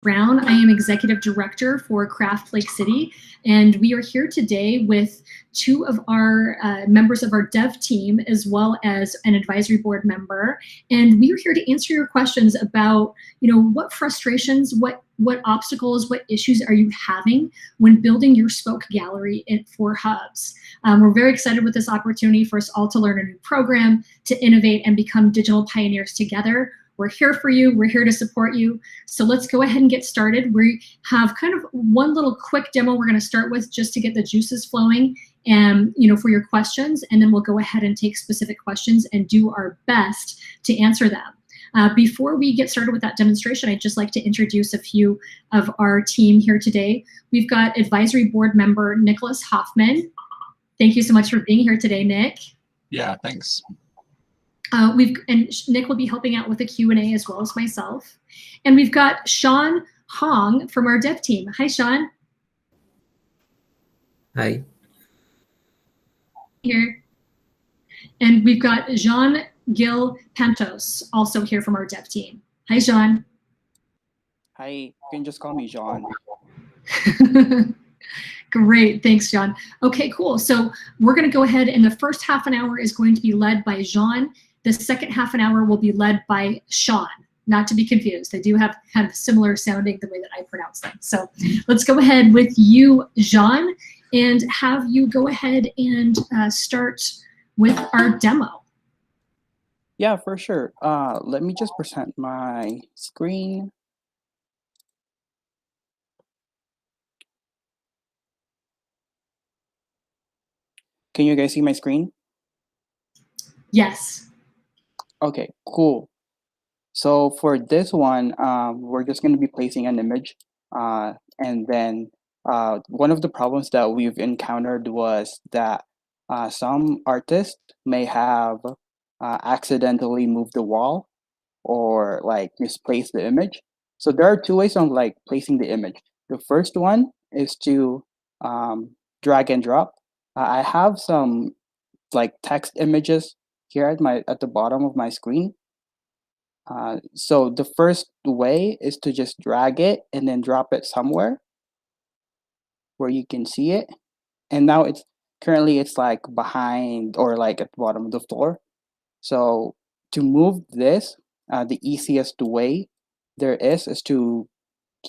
Brown. I am Executive Director for Craft Lake City, and we are here today with two of our members of our dev team, as well as an advisory board member. And we are here to answer your questions about, what frustrations, what obstacles, what issues are you having when building your spoke gallery for hubs. We're very excited with this opportunity for us all to learn a new program, to innovate and become digital pioneers together. We're here for you. We're here to support you. So let's go ahead and get started. We have kind of one little quick demo we're going to start with just to get the juices flowing and, for your questions. And then we'll go ahead and take specific questions and do our best to answer them. Before we get started with that demonstration, I'd just like to introduce a few of our team here today. We've got advisory board member Nicholas Hoffman. Thank you so much for being here today, Nick. Yeah, thanks. And Nick will be helping out with the Q&A as well as myself. And we've got Sean Hong from our dev team. Hi, Sean. Hi. Here. And we've got Jean-Gil Pantos, also here from our dev team. Hi, Jean. Hi, you can just call me Jean. Great, thanks, John. Okay, cool. So we're going to go ahead, and the first half an hour is going to be led by Jean. The second half an hour will be led by Sean, not to be confused. They do have kind of similar sounding the way that I pronounce them. So let's go ahead with you, Jean, and have you go ahead and start with our demo. Yeah, for sure. Let me just present my screen. Can you guys see my screen? Yes. Okay, cool. So for this one, we're just going to be placing an image. And then one of the problems that we've encountered was that some artists may have accidentally moved the wall or like misplaced the image. So there are two ways of like placing the image. The first one is to drag and drop. I have some like text images here at the bottom of my screen. So the first way is to just drag it and then drop it somewhere where you can see it. And now it's like behind or like at the bottom of the floor. So to move this, the easiest way there is to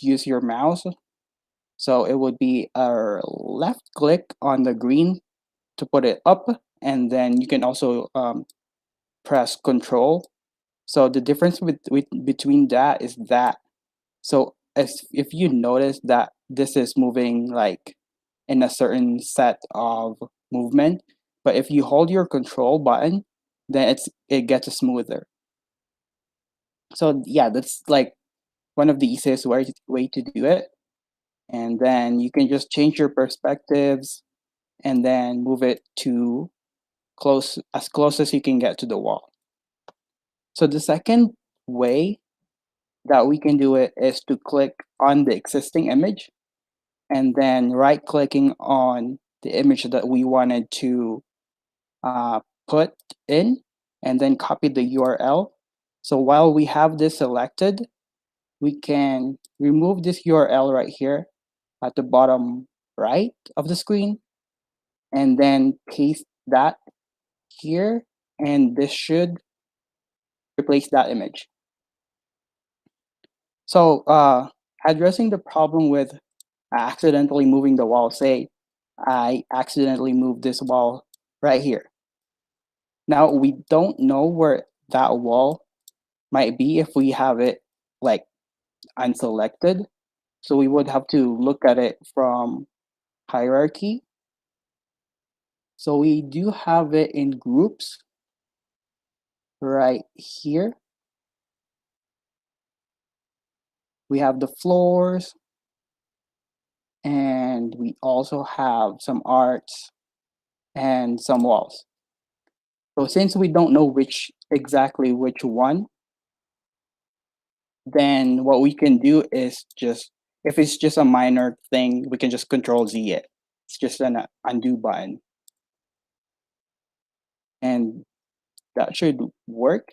use your mouse. So it would be a left click on the green to put it up, and then you can also press Control. So the difference between that is that, so if you notice that this is moving like in a certain set of movement, but if you hold your Control button, then it gets smoother. So yeah, that's like one of the easiest way to do it. And then you can just change your perspectives and then move it to as close as you can get to the wall. So the second way that we can do it is to click on the existing image and then right clicking on the image that we wanted to put in and then copy the URL. So while we have this selected, we can remove this URL right here at the bottom right of the screen and then paste that here, and this should replace that image. So addressing the problem with accidentally moving the wall, say I accidentally moved this wall right here. Now we don't know where that wall might be if we have it like unselected. So we would have to look at it from hierarchy. So we do have it in groups right here. We have the floors, and we also have some arts and some walls. So since we don't know exactly which one, then what we can do is just, if it's just a minor thing, we can just Control Z it. It's just an undo button. And that should work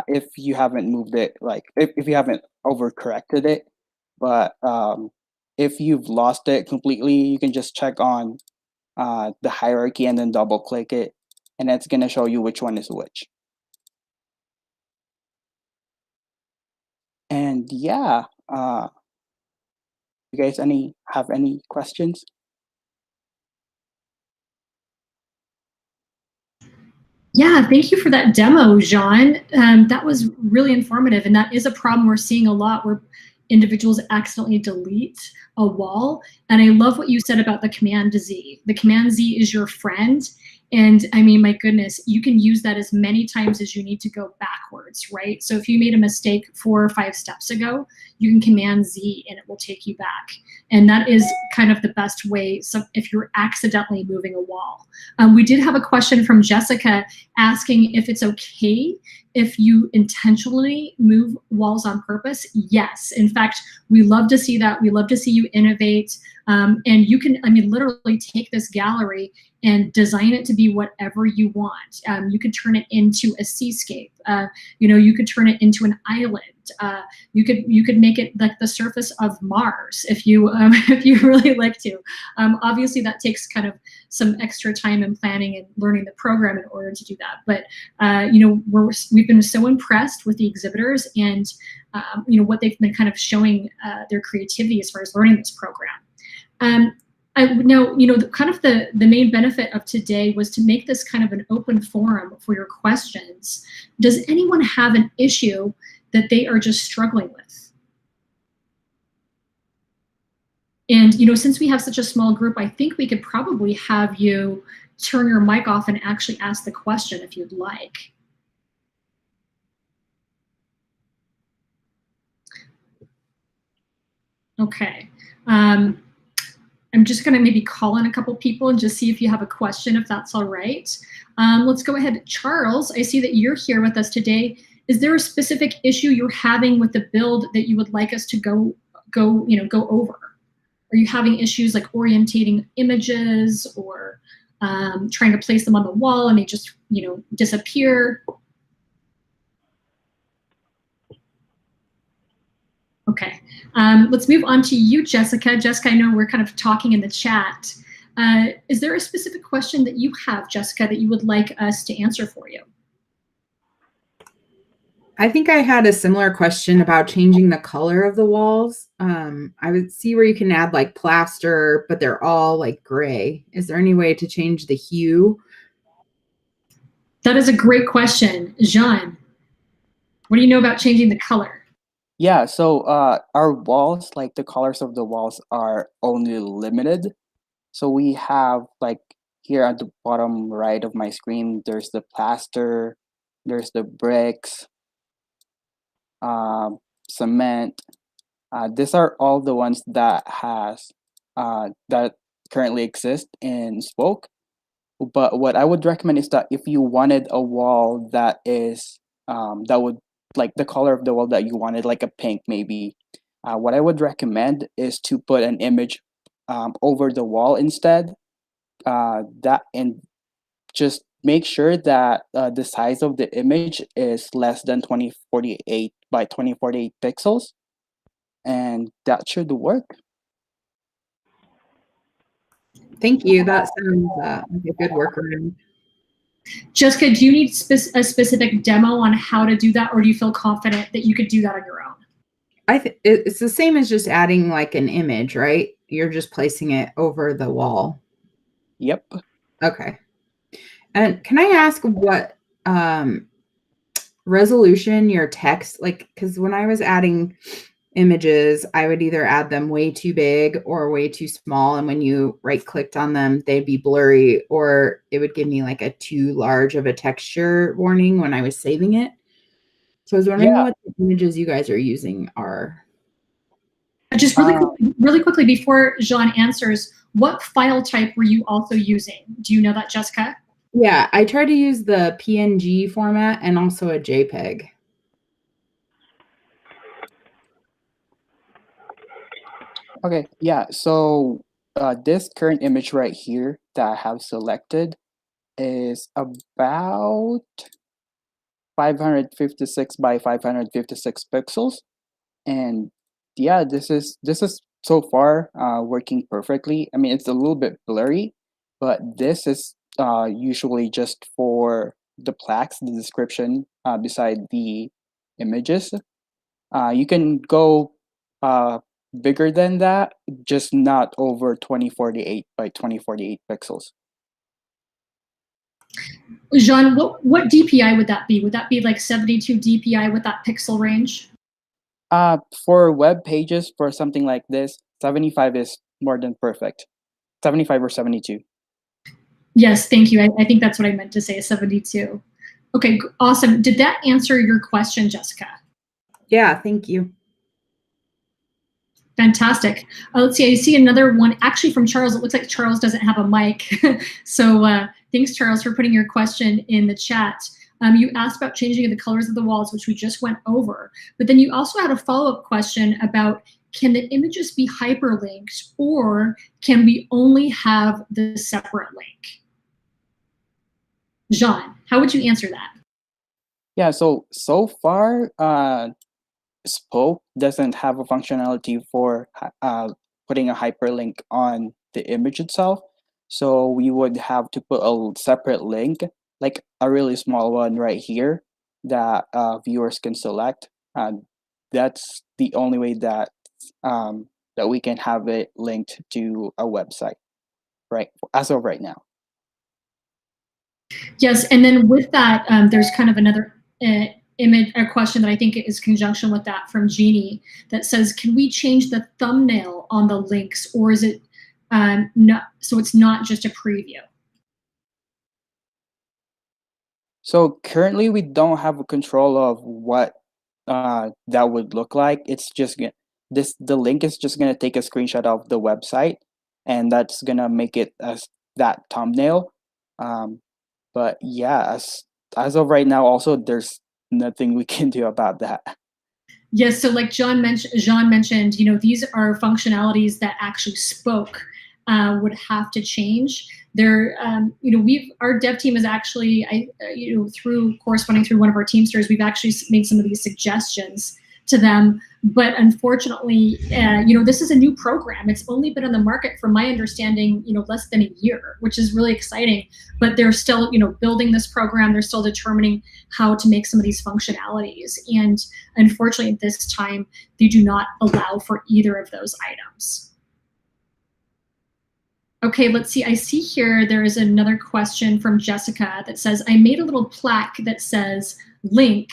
if you haven't moved it, like if you haven't overcorrected it. But if you've lost it completely, you can just check on the hierarchy and then double click it, and it's going to show you which one is which. And yeah, you guys have any questions? Yeah, thank you for that demo, Jean. That was really informative, and that is a problem we're seeing a lot where individuals accidentally delete a wall. And I love what you said about the Command Z. The Command Z is your friend, and I mean, my goodness, you can use that as many times as you need to go backwards, right? So if you made a mistake 4 or 5 steps ago, you can Command Z and it will take you back. And that is kind of the best way. So if you're accidentally moving a wall. We did have a question from Jessica asking if it's okay if you intentionally move walls on purpose. Yes, in fact, we love to see that. We love to see you innovate. And you can, I mean, literally take this gallery and design it to be whatever you want. You could turn it into a seascape. You could turn it into an island. You could make it like the surface of Mars if you if you really like to. Obviously, that takes kind of some extra time and planning and learning the program in order to do that. But we've been so impressed with the exhibitors and what they've been kind of showing their creativity as far as learning this program. I know, kind of the main benefit of today was to make this kind of an open forum for your questions. Does anyone have an issue that they are just struggling with? And, since we have such a small group, I think we could probably have you turn your mic off and actually ask the question if you'd like. Okay. I'm just going to maybe call in a couple people and just see if you have a question, if that's all right. Let's go ahead. Charles, I see that you're here with us today. Is there a specific issue you're having with the build that you would like us to go over? Are you having issues like orientating images or trying to place them on the wall and they just, disappear? Okay, let's move on to you, Jessica. Jessica, I know we're kind of talking in the chat. Is there a specific question that you have, Jessica, that you would like us to answer for you? I think I had a similar question about changing the color of the walls. I would see where you can add like plaster, but they're all like gray. Is there any way to change the hue? That is a great question. Jean, what do you know about changing the color? Yeah, so our walls, like the colors of the walls are only limited. So we have like here at the bottom right of my screen, there's the plaster, there's the bricks, cement. These are all the ones that that currently exist in Spoke. But what I would recommend is that if you wanted a wall that is that would like the color of the wall that you wanted, like a pink maybe, what I would recommend is to put an image over the wall instead. And just make sure that the size of the image is less than 2048 by 2048 pixels, and that should work. Thank you. That sounds like a good workaround. Jessica, do you need a specific demo on how to do that, or do you feel confident that you could do that on your own? It's the same as just adding like an image, right? You're just placing it over the wall. Yep. Okay. And can I ask what resolution your text, like, because when I was adding images, I would either add them way too big or way too small. And when you right clicked on them, they'd be blurry, or it would give me like a too large of a texture warning when I was saving it. So I was wondering what the images you guys are using are. Just really quickly before Jean answers, what file type were you also using? Do you know that, Jessica? Yeah, I tried to use the PNG format and also a JPEG. Okay, yeah, so this current image right here that I have selected is about 556 by 556 pixels. And yeah, this is so far working perfectly. I mean, it's a little bit blurry, but this is usually just for the plaques, the description beside the images. You can go bigger than that, just not over 2048 by 2048 pixels. Jean, what DPI would that be? Would that be like 72 DPI with that pixel range? For web pages, for something like this, 75 is more than perfect. 75 or 72. Yes, thank you. I think that's what I meant to say, 72. Okay, awesome. Did that answer your question, Jessica? Yeah, thank you. Fantastic. Let's see, I see another one actually from Charles. It looks like Charles doesn't have a mic. So thanks, Charles, for putting your question in the chat. You asked about changing the colors of the walls, which we just went over. But then you also had a follow-up question about, can the images be hyperlinked, or can we only have the separate link? Jean, how would you answer that? Yeah, so far, Spoke doesn't have a functionality for putting a hyperlink on the image itself. So we would have to put a separate link, like a really small one right here that viewers can select. That's the only way that that we can have it linked to a website, right? As of right now. Yes, and then with that, there's kind of another image, a question that I think is conjunction with that from Jeannie that says, can we change the thumbnail on the links, or is it not, so it's not just a preview? So currently we don't have a control of what that would look like. It's just the link is just gonna take a screenshot of the website, and that's gonna make it as that thumbnail. But yeah, as of right now, also there's nothing we can do about that. Yes, so like Jean mentioned, you know, these are functionalities that actually Spoke would have to change. There, you know, our dev team is actually, you know, through corresponding through one of our Teamsters, we've actually made some of these suggestions to them. But unfortunately, you know, this is a new program. It's only been on the market, from my understanding, you know, less than a year, which is really exciting. But they're still, you know, building this program. They're still determining how to make some of these functionalities. And unfortunately, at this time, they do not allow for either of those items. Okay, let's see. I see here there is another question from Jessica that says, I made a little plaque that says link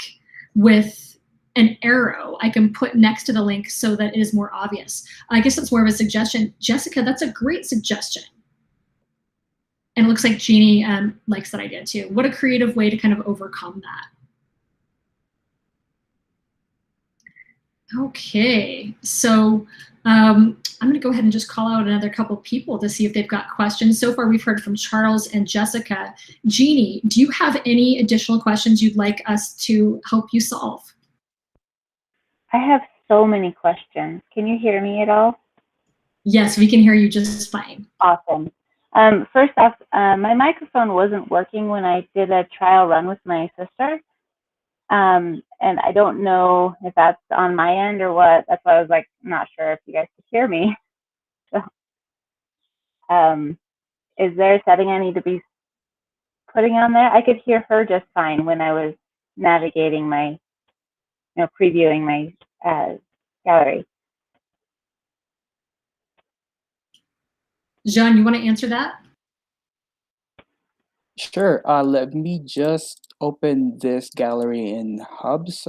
with an arrow I can put next to the link so that it is more obvious. I guess that's more of a suggestion. Jessica, that's a great suggestion. And it looks like Jeannie likes that idea too. What a creative way to kind of overcome that. Okay, so I'm going to go ahead and just call out another couple people to see if they've got questions. So far, we've heard from Charles and Jessica. Jeannie, do you have any additional questions you'd like us to help you solve? I have so many questions. Can you hear me at all? Yes, we can hear you just fine. Awesome. First off, my microphone wasn't working when I did a trial run with my sister. And I don't know if that's on my end or what. That's why I was like, not sure if you guys could hear me. So, is there a setting I need to be putting on there? I could hear her just fine when I was navigating my, you know, previewing my gallery. Jean, you want to answer that? Sure. Let me just open this gallery in Hubs.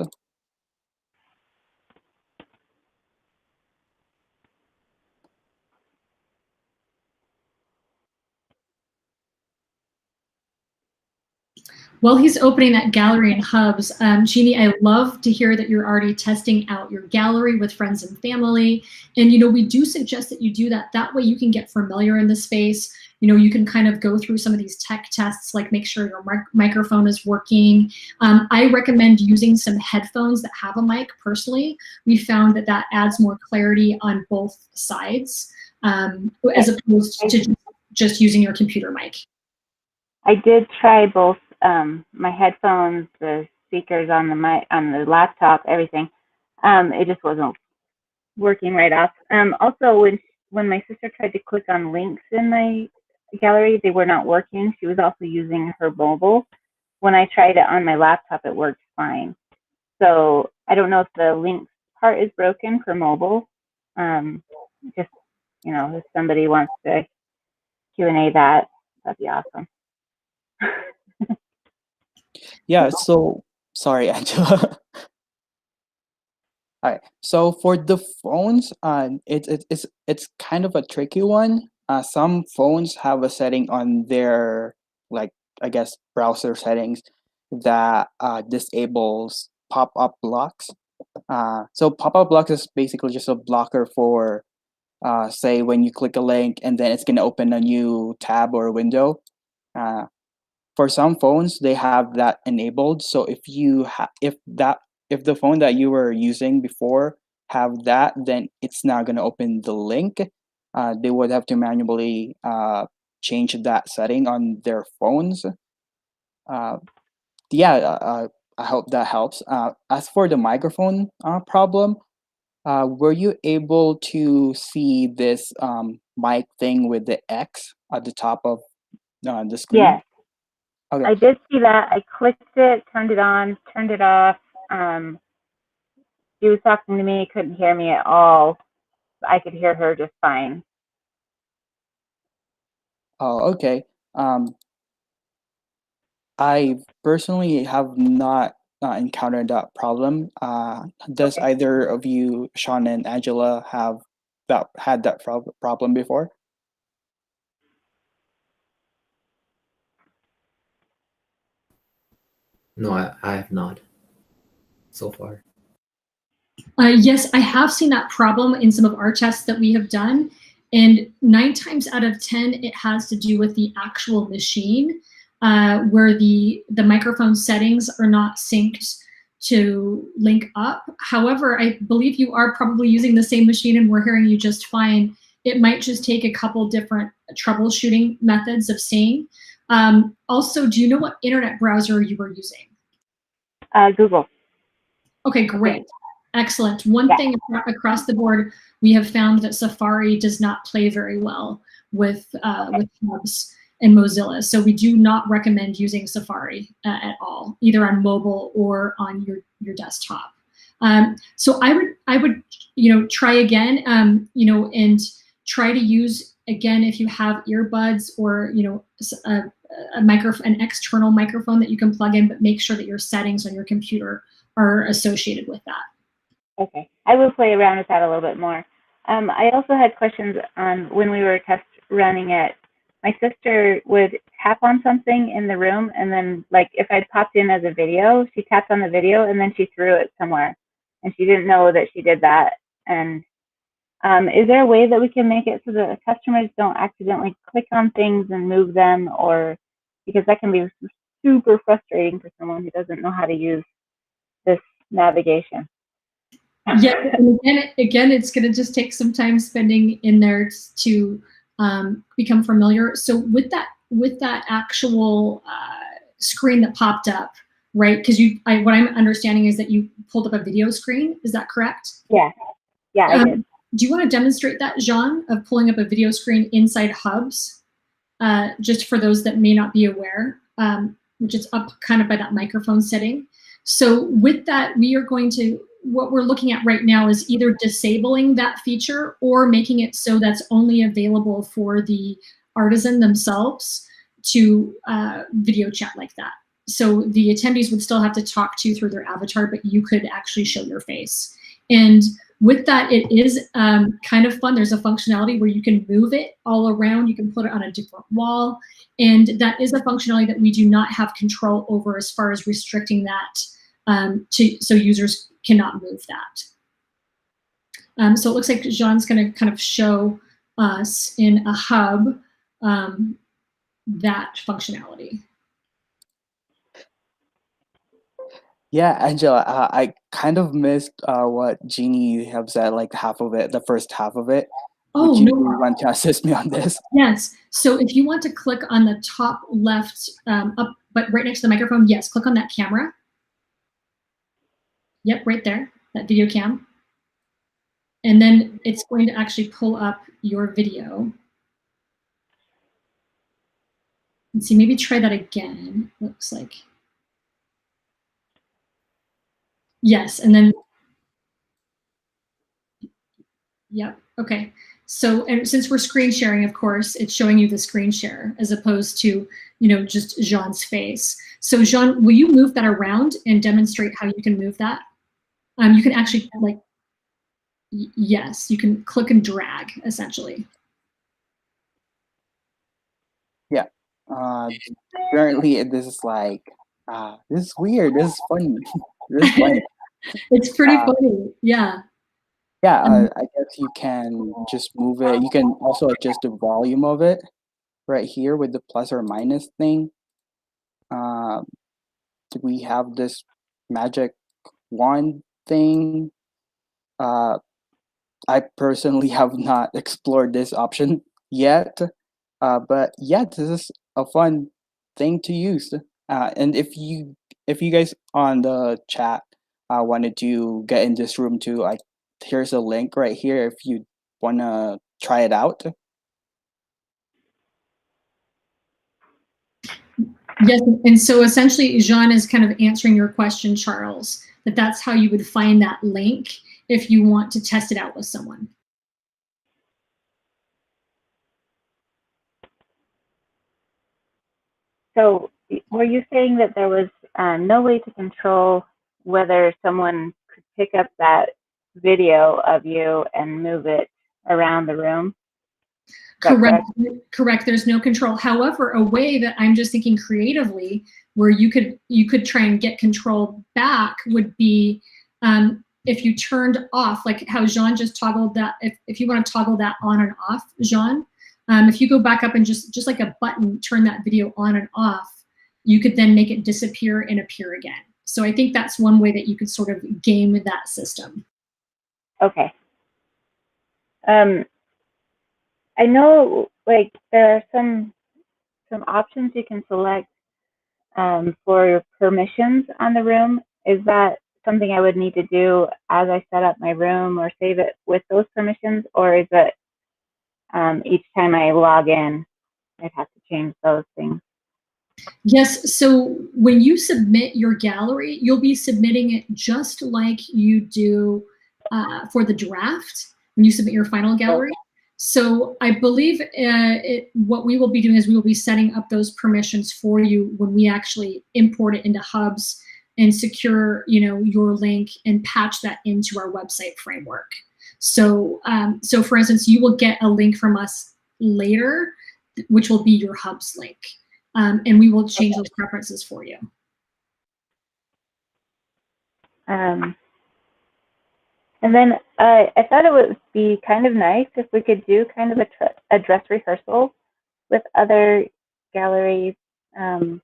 While he's opening that gallery in Hubs, Jeannie, I love to hear that you're already testing out your gallery with friends and family. And, you know, we do suggest that you do that. That way you can get familiar in the space. You know, you can kind of go through some of these tech tests, like make sure your microphone is working. I recommend using some headphones that have a mic personally. We found that that adds more clarity on both sides, as opposed to just using your computer mic. I did try both my headphones, the speakers on the laptop, everything. It just wasn't working right off. Also, when my sister tried to click on links in my gallery, they were not working. She was also using her mobile. When I tried it on my laptop, it worked fine. So I don't know if the links part is broken for mobile. Just, if somebody wants to Q&A that, that'd be awesome. Yeah, so sorry, Angela. All right. So for the phones, it's kind of a tricky one. Some phones have a setting on their, like, I guess, browser settings that disables pop-up blocks. So pop-up blocks is basically just a blocker for, say, when you click a link and then it's gonna open a new tab or window. Uh, for some phones, they have that enabled. So if the phone that you were using before have that, then it's not going to open the link. They would have to manually change that setting on their phones. Uh, yeah, I hope that helps. As for the microphone problem, were you able to see this mic thing with the X at the top of the screen? Yes, Okay. I did see that. I clicked it, turned it on, turned it off. She was talking to me, couldn't hear me at all. I could hear her just fine. Oh, okay. I personally have not encountered that problem. Does Okay. either of you, Sean and Angela, have had that problem before? No, I have not so far. Yes, I have seen that problem in some of our tests that we have done. And 9 times out of 10, it has to do with the actual machine, where the microphone settings are not synced to link up. However, I believe you are probably using the same machine and we're hearing you just fine. It might just take a couple different troubleshooting methods of seeing. Also, do you know what internet browser you were using? Google. Okay, great. Excellent. One thing across the board, we have found that Safari does not play very well with Hubs and Mozilla. So we do not recommend using Safari at all, either on mobile or on your desktop. So I would try again, and try to use again if you have earbuds or an external microphone that you can plug in, but make sure that your settings on your computer are associated with that. Okay, I will play around with that a little bit more. I also had questions on when we were test running it. My sister would tap on something in the room, and then, like, if I popped in as a video, she tapped on the video, and then she threw it somewhere, and she didn't know that she did that. And is there a way that we can make it so that customers don't accidentally click on things and move them, or because that can be super frustrating for someone who doesn't know how to use this navigation? Yeah, and again, it's going to just take some time spending in there to become familiar. So with that actual screen that popped up, right? Because what I'm understanding is that you pulled up a video screen. Is that correct? Yeah, I did. Do you want to demonstrate that, Jean, of pulling up a video screen inside Hubs, just for those that may not be aware, which is up kind of by that microphone setting. So with that, what we're looking at right now is either disabling that feature or making it so that's only available for the artisan themselves to video chat like that. So the attendees would still have to talk to you through their avatar, but you could actually show your face. And with that, it is kind of fun. There's a functionality where you can move it all around. You can put it on a different wall. And that is a functionality that we do not have control over as far as restricting that so users cannot move that. So it looks like Jean's going to kind of show us in a hub that functionality. Yeah, Angela, I kind of missed what Jeannie have said, like half of it, the first half of it. Oh, Would you no. want to assist me on this? Yes. So if you want to click on the top left, up, but right next to the microphone, yes, click on that camera. Yep, right there, that video cam. and then it's going to actually pull up your video. Let's see, maybe try that again. Looks like. Yes, and then, yep, okay. So, and since we're screen sharing, of course, it's showing you the screen share as opposed to, just Jean's face. So Jean, will you move that around and demonstrate how you can move that? You can actually yes, you can click and drag essentially. Yeah. Apparently this is like, this is weird. This is funny. This is funny. It's pretty funny. Yeah. Yeah, I guess you can just move it. You can also adjust the volume of it right here with the plus or minus thing. We have this magic wand thing. I personally have not explored this option yet, but yeah, this is a fun thing to use. And if you guys on the chat wanted to get in this room too, here's a link right here if you wanna try it out. Yes, and so essentially Jean is kind of answering your question, Charles, that's how you would find that link if you want to test it out with someone. So were you saying that there was no way to control whether someone could pick up that video of you and move it around the room? Correct. There's no control. However, a way that I'm just thinking creatively where you could try and get control back would be if you turned off, like how Jean just toggled that, if you want to toggle that on and off, Jean, if you go back up and just like a button, turn that video on and off, you could then make it disappear and appear again. So I think that's one way that you could sort of game that system. Okay. I know like there are some options you can select for permissions on the room. Is that something I would need to do as I set up my room or save it with those permissions, or is it each time I log in, I'd have to change those things? Yes, so when you submit your gallery, you'll be submitting it just like you do for the draft when you submit your final gallery. So I believe what we will be doing is we will be setting up those permissions for you when we actually import it into Hubs and secure, your link and patch that into our website framework. So, so for instance, you will get a link from us later, which will be your Hubs link. And we will change those preferences for you. And then I thought it would be kind of nice if we could do kind of a dress rehearsal with other galleries, other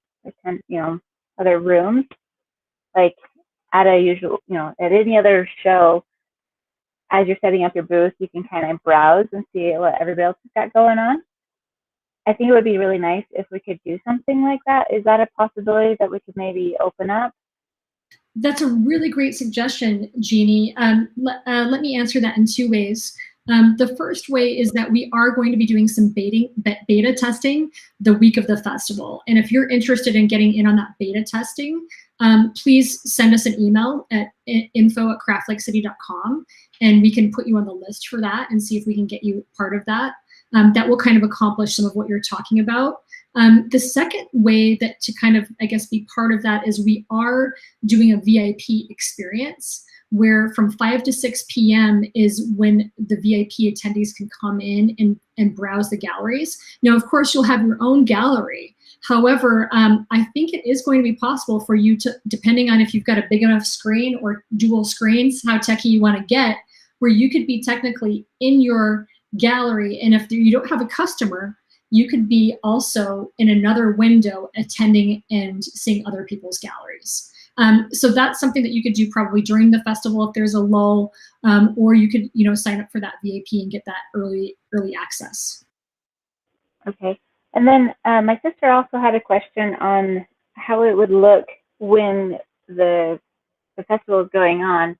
rooms, like at a usual, at any other show. As you're setting up your booth, you can kind of browse and see what everybody else has got going on. I think it would be really nice if we could do something like that. Is that a possibility that we could maybe open up? That's a really great suggestion, Jeannie. Let me answer that in two ways. The first way is that we are going to be doing some beta testing the week of the festival. And if you're interested in getting in on that beta testing, please send us an email at info@craftlakecity.com and we can put you on the list for that and see if we can get you part of that. That will kind of accomplish some of what you're talking about. The second way that to kind of, I guess, be part of that is we are doing a VIP experience where from 5 to 6 p.m. is when the VIP attendees can come in and browse the galleries. Now, of course, you'll have your own gallery. However, I think it is going to be possible for you to, depending on if you've got a big enough screen or dual screens, how techy you want to get, where you could be technically in your gallery, and if you don't have a customer, you could be also in another window attending and seeing other people's galleries. So that's something that you could do probably during the festival if there's a lull, or you could sign up for that VIP and get that early access. Okay, and then my sister also had a question on how it would look when the festival is going on.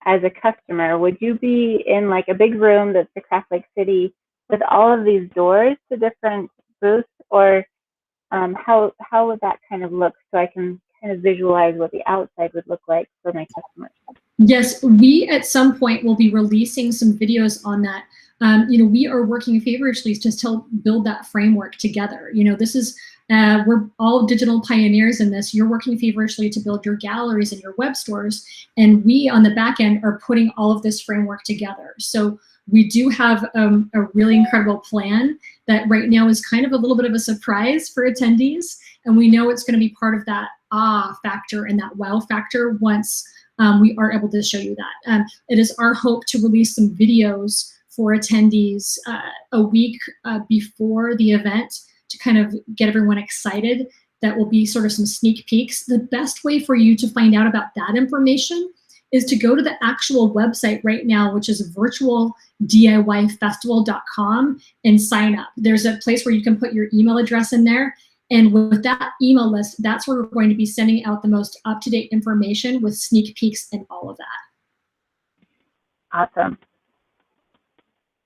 as a customer, would you be in like a big room that's the Craft Lake City with all of these doors to different booths, or how would that kind of look, so I can kind of visualize what the outside would look like for my customers? Yes, we at some point will be releasing some videos on that. We are working feverishly to still build that framework together. This is, we're all digital pioneers in this. You're working feverishly to build your galleries and your web stores, and we on the back end are putting all of this framework together. So we do have a really incredible plan that right now is kind of a little bit of a surprise for attendees, and we know it's going to be part of that factor and that wow factor once we are able to show you that. It is our hope to release some videos for attendees a week before the event to kind of get everyone excited. That will be sort of some sneak peeks. The best way for you to find out about that information is to go to the actual website right now, which is virtualdiyfestival.com, and sign up. There's a place where you can put your email address in there. And with that email list, that's where we're going to be sending out the most up-to-date information with sneak peeks and all of that. Awesome.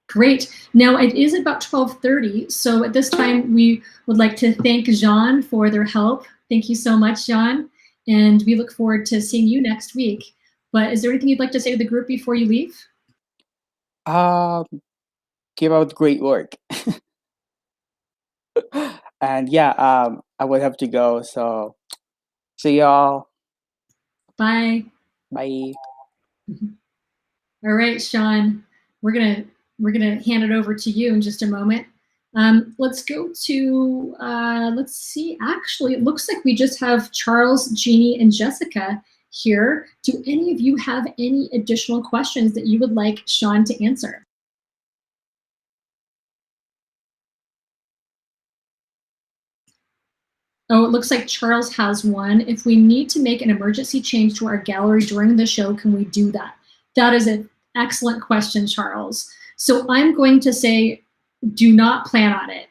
Great. Now it is about 12:30, so at this time we would like to thank Jean for their help. Thank you so much, Jean, and we look forward to seeing you next week. But is there anything you'd like to say to the group before you leave? Keep up great work. And yeah, I would have to go. So see y'all. Bye. Bye. All right, Sean, we're gonna hand it over to you in just a moment. Let's go to let's see. Actually, it looks like we just have Charles, Jeannie, and Jessica here. Do any of you have any additional questions that you would like Sean to answer? Oh, it looks like Charles has one. If we need to make an emergency change to our gallery during the show, can we do that? That is an excellent question, Charles. So I'm going to say, do not plan on it.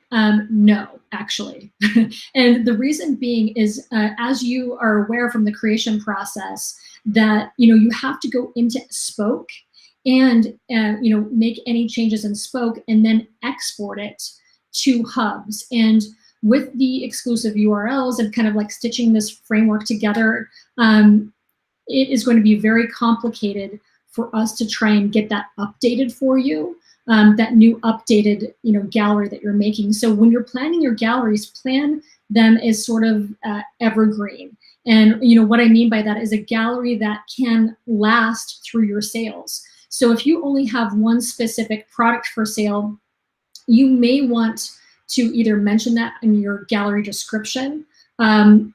No, actually. And the reason being is, as you are aware from the creation process, that you have to go into Spoke and make any changes in Spoke and then export it to hubs. And with the exclusive URLs and kind of like stitching this framework together, it is going to be very complicated for us to try and get that updated for you, that new updated gallery that you're making. So when you're planning your galleries, plan them as sort of evergreen. And what I mean by that is a gallery that can last through your sales. So if you only have one specific product for sale, you may want to either mention that in your gallery description,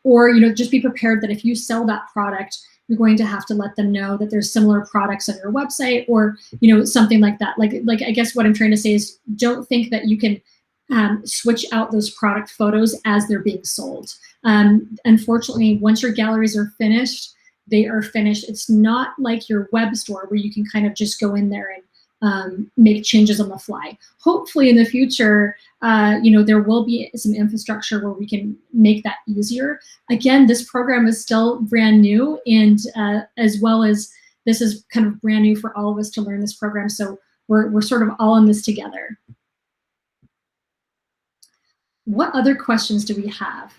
or just be prepared that if you sell that product, you're going to have to let them know that there's similar products on your website, or something like that. Like I guess what I'm trying to say is, don't think that you can switch out those product photos as they're being sold. Unfortunately, once your galleries are finished, they are finished. It's not like your web store where you can kind of just go in there and make changes on the fly. Hopefully in the future, there will be some infrastructure where we can make that easier. Again, this program is still brand new, and as well as this is kind of brand new for all of us to learn this program. So we're sort of all in this together. What other questions do we have?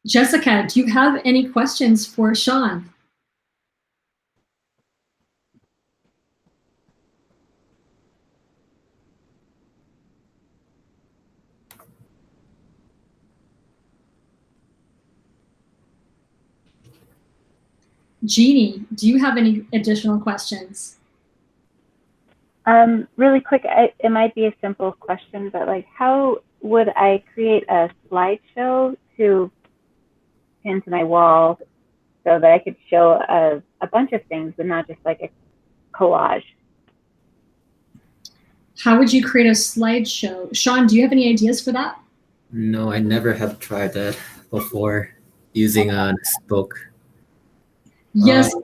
Jessica, do you have any questions for Sean? Jeannie, do you have any additional questions? Really quick, it might be a simple question, but like, how would I create a slideshow to pin to my wall so that I could show a bunch of things, but not just like a collage? How would you create a slideshow? Sean, do you have any ideas for that? No, I never have tried that before using a Spoke. Yes.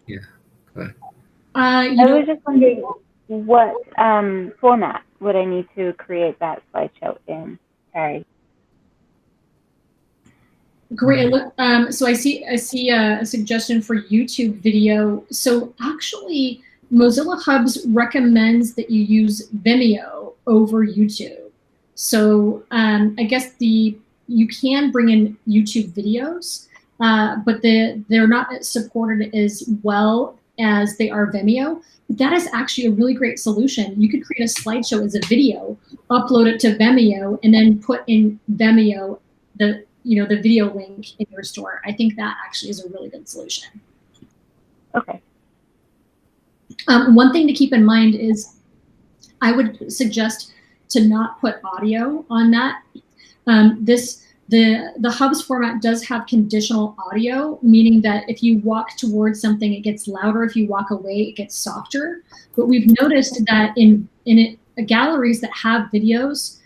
Yeah. Go ahead. I was just wondering what format would I need to create that slideshow in? Sorry. Great. So I see a suggestion for YouTube video. So actually, Mozilla Hubs recommends that you use Vimeo over YouTube. So I guess you can bring in YouTube videos, but they're not supported as well as they are Vimeo. But that is actually a really great solution. You could create a slideshow as a video, upload it to Vimeo, and then put in Vimeo the video link in your store. I think that actually is a really good solution. Okay. One thing to keep in mind is I would suggest to not put audio on that. The Hubs format does have conditional audio, meaning that if you walk towards something, it gets louder. If you walk away, it gets softer. But we've noticed that in galleries that have videos,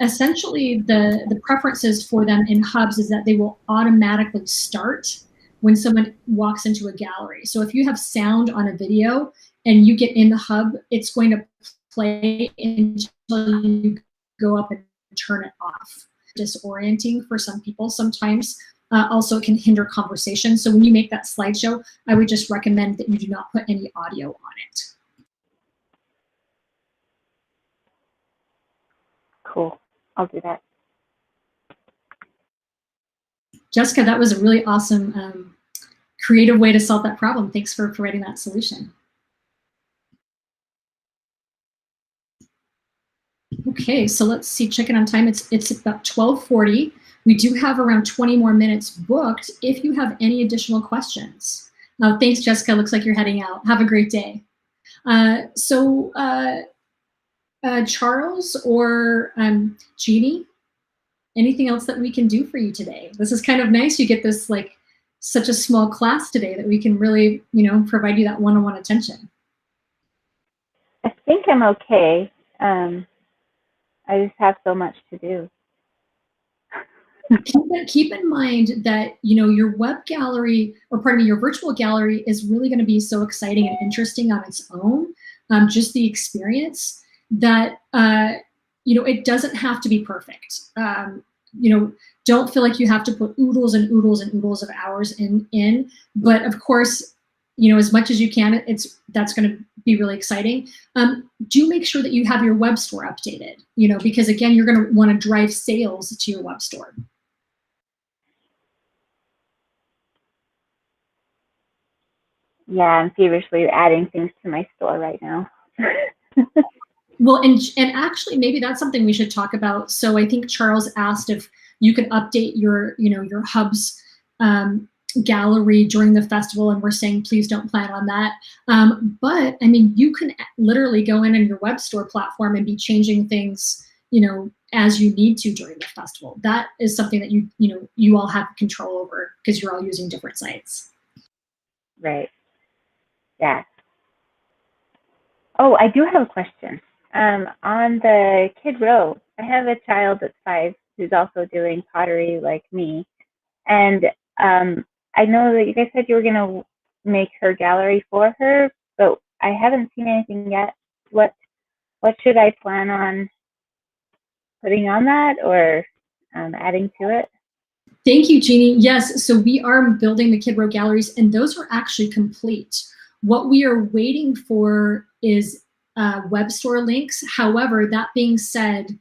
essentially the preferences for them in Hubs is that they will automatically start when someone walks into a gallery. So if you have sound on a video and you get in the Hub, it's going to play until you go up and turn it off. Disorienting for some people sometimes. Also, it can hinder conversation. So when you make that slideshow, I would just recommend that you do not put any audio on it. Cool. I'll do that. Jessica, that was a really awesome, creative way to solve that problem. Thanks for providing that solution. Okay, so let's see, check it on time. It's about 12:40. We do have around 20 more minutes booked if you have any additional questions. Thanks, Jessica. Looks like you're heading out. Have a great day. Charles or Jeannie, anything else that we can do for you today? This is kind of nice. You get this like such a small class today that we can really, provide you that one-on-one attention. I think I'm okay. I just have so much to do. Keep in mind that your web gallery, or pardon me, your virtual gallery is really going to be so exciting and interesting on its own. Just the experience that it doesn't have to be perfect. Don't feel like you have to put oodles and oodles and oodles of hours in. But of course, as much as you can, that's going to be really exciting. Do make sure that you have your web store updated, because again, you're going to want to drive sales to your web store. Yeah, I'm feverishly adding things to my store right now. Well, and actually, maybe that's something we should talk about. So I think Charles asked if you could update your Hubs gallery during the festival, and we're saying please don't plan on that. But I mean, you can literally go in on your web store platform and be changing things, as you need to during the festival. That is something that you all have control over because you're all using different sites. Right. Yeah. Oh, I do have a question. On the Kid Row, I have a child that's 5 who's also doing pottery like me, and I know that you guys said you were gonna make her gallery for her, but I haven't seen anything yet. What should I plan on putting on that or adding to it? Thank you, Jeannie. Yes, so we are building the Kid Row galleries, and those are actually complete. What we are waiting for is web store links. However, that being said,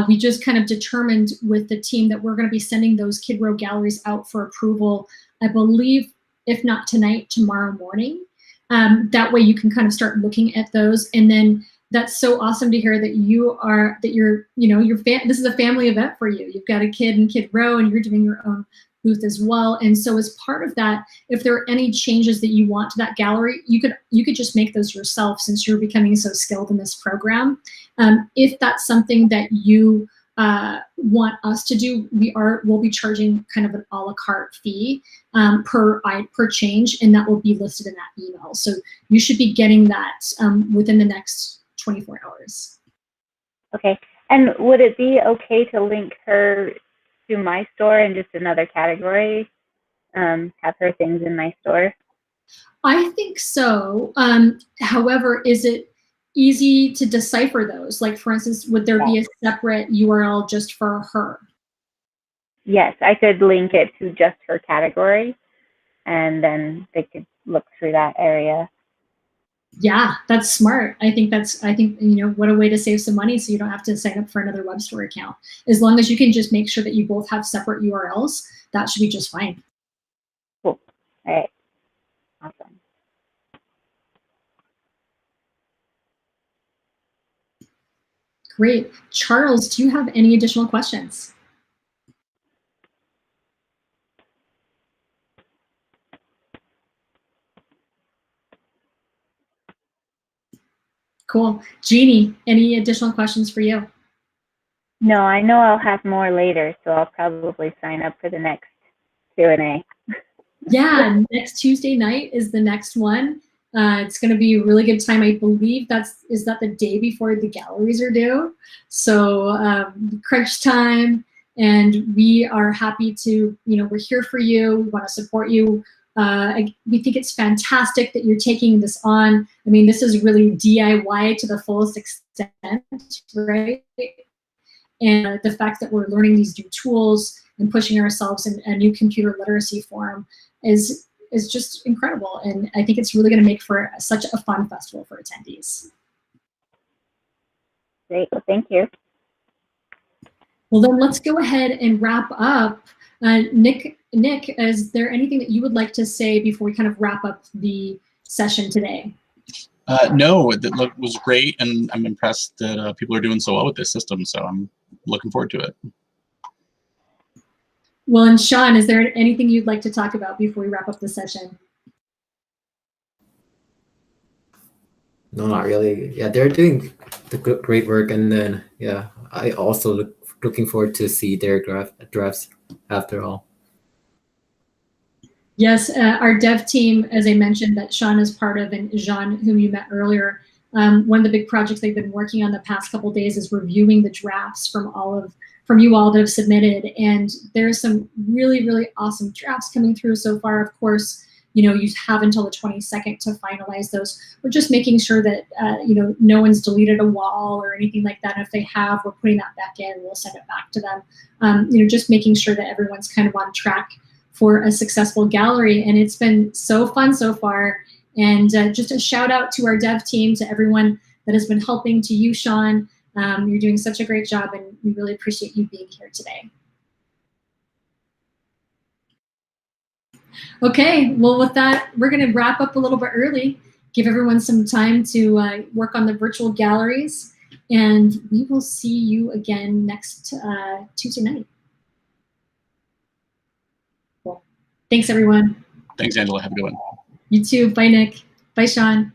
we just kind of determined with the team that we're going to be sending those Kid Row galleries out for approval, I believe, if not tonight, tomorrow morning. That way you can kind of start looking at those. And then that's so awesome to hear that this is a family event for you. You've got a kid in Kid Row and you're doing your own booth as well. And so as part of that, if there are any changes that you want to that gallery, you could just make those yourself since you're becoming so skilled in this program. If that's something that you want us to do, we'll be charging kind of an a la carte fee per change, and that will be listed in that email. So you should be getting that within the next 24 hours. Okay. And would it be okay to link her to my store in just another category? Have her things in my store? I think so. However, is it easy to decipher those? Like, for instance, would there be a separate URL just for her? Yes, I could link it to just her category, and then they could look through that area. Yeah, that's smart. I think you know, what a way to save some money so you don't have to sign up for another web store account. As long as you can just make sure that you both have separate URLs, that should be just fine. Cool. All right. Awesome. Great. Charles, do you have any additional questions? Cool. Jeannie, any additional questions for you? No, I know I'll have more later, so I'll probably sign up for the next Q&A. Yeah, next Tuesday night is the next one. It's going to be a really good time. I believe is that the day before the galleries are due. So crunch time, and we are happy to, you know, we're here for you. We want to support you. We think it's fantastic that you're taking this on. I mean, this is really DIY to the fullest extent, right? And the fact that we're learning these new tools and pushing ourselves in a new computer literacy forum is just incredible. And I think it's really going to make for such a fun festival for attendees. Great. Well, thank you. Well, then let's go ahead and wrap up. Nick, is there anything that you would like to say before we kind of wrap up the session today? No, it was great, and I'm impressed that people are doing so well with this system, so I'm looking forward to it. Well, and Sean, is there anything you'd like to talk about before we wrap up the session? No, not really. Yeah, they're doing the great work, and then yeah, I also looking forward to see their drafts after all. Yes, our dev team, as I mentioned, that Sean is part of, and Jean, whom you met earlier, one of the big projects they've been working on the past couple of days is reviewing the drafts from you all that have submitted, and there's some really, really awesome drafts coming through so far. Of course, you know, you have until the 22nd to finalize those. We're just making sure that you know, no one's deleted a wall or anything like that. And if they have, we're putting that back in. We'll send it back to them. You know, just making sure that everyone's kind of on track for a successful gallery, and it's been so fun so far. And just a shout out to our dev team, to everyone that has been helping, to you, Sean. You're doing such a great job, and we really appreciate you being here today. Okay, well, with that, we're going to wrap up a little bit early, give everyone some time to work on the virtual galleries, and we will see you again next Tuesday night. Cool. Thanks, everyone. Thanks, Angela. Have a good one. You too. Bye, Nick. Bye, Sean.